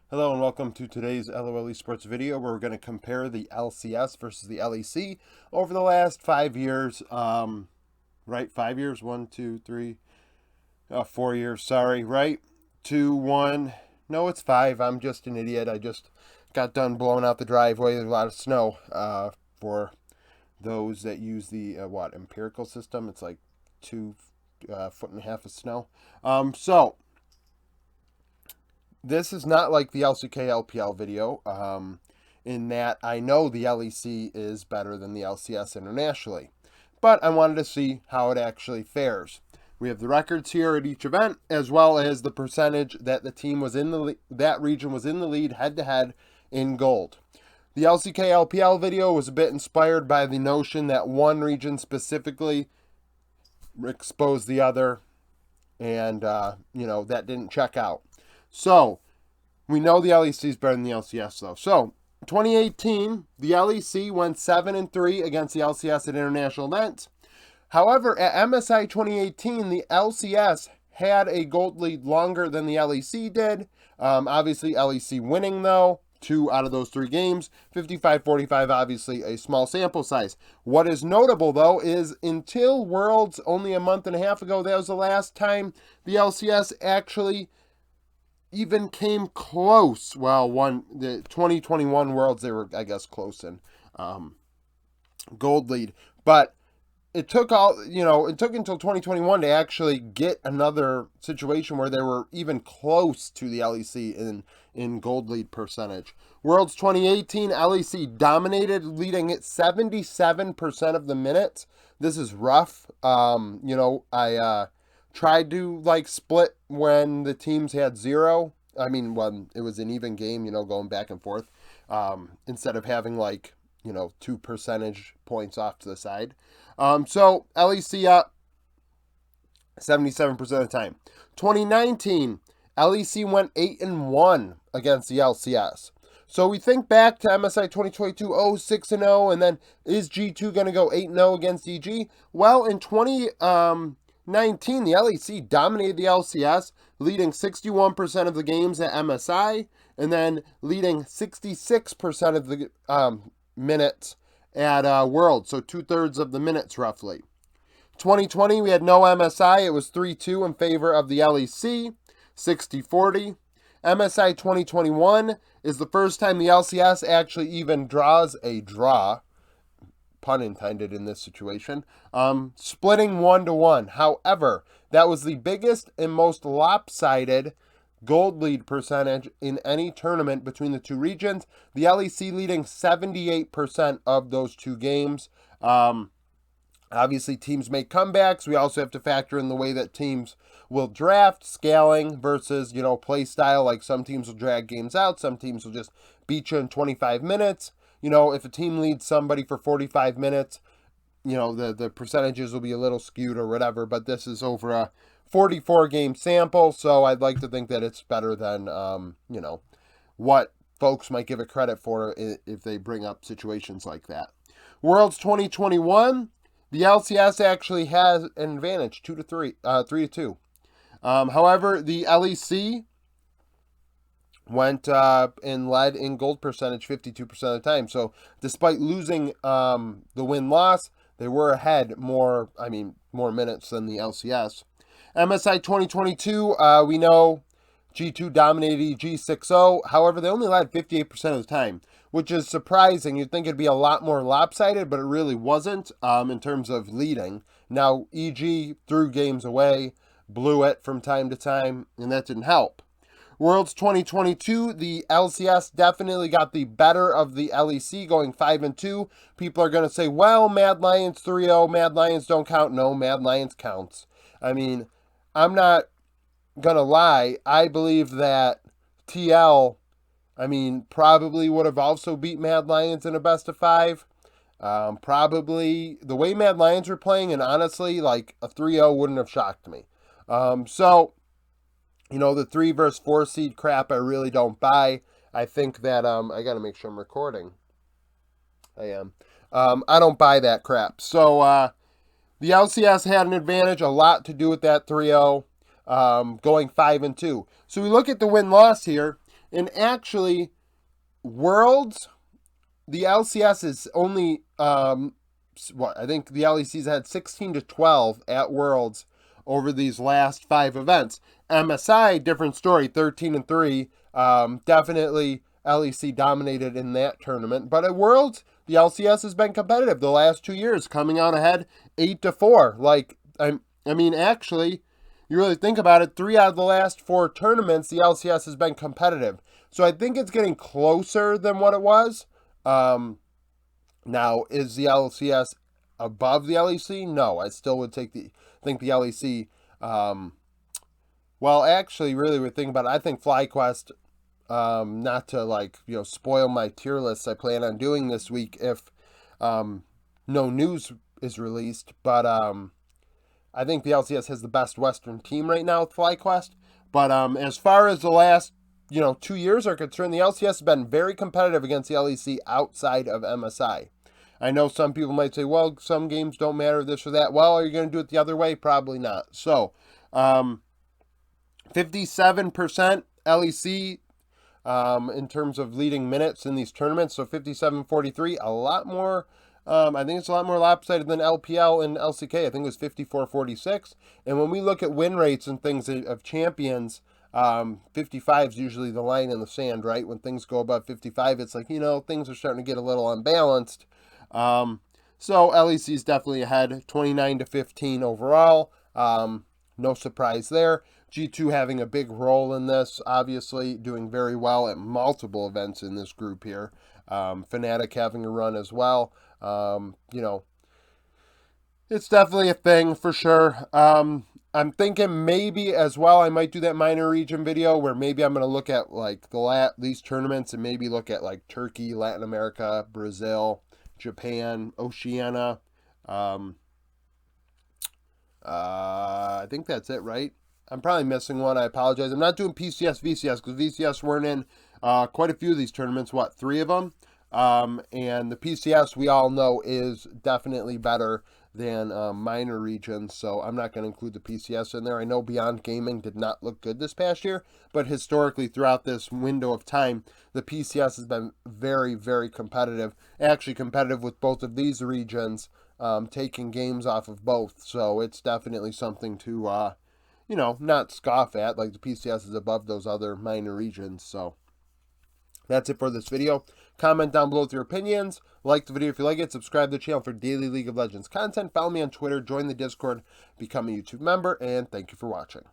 Hello and welcome to today's LOLE Sports video where we're going to compare the LCS versus the LEC over the last 5 years. Right? 5 years? 1, 2, 3, 4 years, sorry, right? 2, 1. No, it's 5. I'm just an idiot. I just got done blowing out the driveway. There's a lot of snow for those that use the, empirical system. It's like 2.5 feet of snow. So this is not like the LCK LPL video, in that I know the LEC is better than the LCS internationally, but I wanted to see how it actually fares. We have the records here at each event, as well as the percentage that the team was in that region was in the lead head-to-head in gold. The LCK LPL video was a bit inspired by the notion that one region specifically exposed the other, and that didn't check out. So, we know the LEC is better than the LCS, though. So, 2018, the LEC went 7-3 against the LCS at international events. However, at MSI 2018, the LCS had a gold lead longer than the LEC did. Obviously, LEC winning, though, 2 out of those 3 games. 55-45, obviously, a small sample size. What is notable, though, is until Worlds only a month and a half ago, that was the last time the LCS actually even came close. Well, the 2021 Worlds, they were, I guess, close in gold lead. But it took until 2021 to actually get another situation where they were even close to the LEC in gold lead percentage. Worlds 2018, LEC dominated, leading at 77% of the minutes. This is rough. I tried to split when the teams had 0. I mean, when it was an even game, going back and forth, instead of having 2 percentage points off to the side. So LEC up 77% of the time. 2019, LEC went 8-1 against the LCS. So we think back to MSI 2022, 6-0, and then is G2 going to go 8-0 against EG? Well, in 2019, the LEC dominated the LCS, leading 61% of the games at MSI, and then leading 66% of the minutes at World, so 2/3 of the minutes roughly. 2020, we had no MSI. It was 3-2 in favor of the LEC, 60-40. MSI 2021 is the first time the LCS actually even draws a draw, pun intended in this situation, splitting 1-1. However, that was the biggest and most lopsided gold lead percentage in any tournament between the 2 regions. The LEC leading 78% of those 2 games. Obviously, teams make comebacks. We also have to factor in the way that teams will draft, scaling versus, play style. Like some teams will drag games out. Some teams will just beat you in 25 minutes. If a team leads somebody for 45 minutes, the percentages will be a little skewed or whatever. But this is over a 44-game sample, so I'd like to think that it's better than, what folks might give it credit for if they bring up situations like that. Worlds 2021, the LCS actually has an advantage, 2-3, 3-2. However, the LEC went and led in gold percentage 52% of the time. So despite losing the win-loss, they were ahead more minutes than the LCS. MSI 2022, we know G2 dominated EG 6-0. However, they only led 58% of the time, which is surprising. You'd think it'd be a lot more lopsided, but it really wasn't in terms of leading. Now, EG threw games away, blew it from time to time, and that didn't help. Worlds 2022, the LCS definitely got the better of the LEC, going 5-2. People are going to say, well, Mad Lions 3-0, Mad Lions don't count. No, Mad Lions counts. I mean, I'm not going to lie. I believe that TL, probably would have also beat Mad Lions in a best of 5. Probably the way Mad Lions were playing, and honestly, a 3-0 wouldn't have shocked me. The 3 versus 4 seed crap, I really don't buy. I think that, I got to make sure I'm recording. I am. I don't buy that crap. So, the LCS had an advantage, a lot to do with that 3-0, going 5-2. So we look at the win-loss here. And actually, Worlds, the LCS is only I think the LEC's had 16 to 12 at Worlds over these last 5 events. MSI, different story, 13 and 3. Definitely LEC dominated in that tournament, but at Worlds, the LCS has been competitive the last 2 years, coming out ahead 8 to 4. Like I mean, actually, you really think about it, 3 out of the last 4 tournaments, the LCS has been competitive. So I think it's getting closer than what it was. Now, is the LCS above the LEC? No, I still would think the LEC. Well, actually, really, we're thinking about it. I think FlyQuest. Not to spoil my tier list I plan on doing this week if no news is released, but I think the LCS has the best Western team right now with FlyQuest. But as far as the last 2 years are concerned, the LCS has been very competitive against the LEC outside of MSI. I know some people might say, well, some games don't matter, this or that. Well, are you going to do it the other way? Probably not. So, 57% LEC in terms of leading minutes in these tournaments. So 57-43, a lot more. I think it's a lot more lopsided than LPL and LCK. I think it was 54-46. And when we look at win rates and things of champions, 55 is usually the line in the sand, right? When things go above 55, it's like, things are starting to get a little unbalanced. So LEC is definitely ahead, 29-15 overall. No surprise there. G2 having a big role in this, obviously doing very well at multiple events in this group here. Fnatic having a run as well. It's definitely a thing for sure. I'm thinking maybe as well I might do that minor region video where maybe I'm going to look at like these tournaments and maybe look at like Turkey, Latin America, Brazil, Japan, Oceania. I think that's it, right? I'm probably missing one. I apologize. I'm not doing PCS, VCS because VCS weren't in quite a few of these tournaments. 3 of them? And the PCS we all know is definitely better than minor regions, so I'm not going to include the PCS in there. I know Beyond Gaming did not look good this past year, but historically throughout this window of time, the PCS has been very, very competitive. Actually competitive with both of these regions, taking games off of both, so it's definitely something to not scoff at. Like the PCS is above those other minor regions. So that's it for this video. Comment down below with your opinions. Like the video if you like it. Subscribe to the channel for daily League of Legends content. Follow me on Twitter. Join the Discord. Become a YouTube member. And thank you for watching.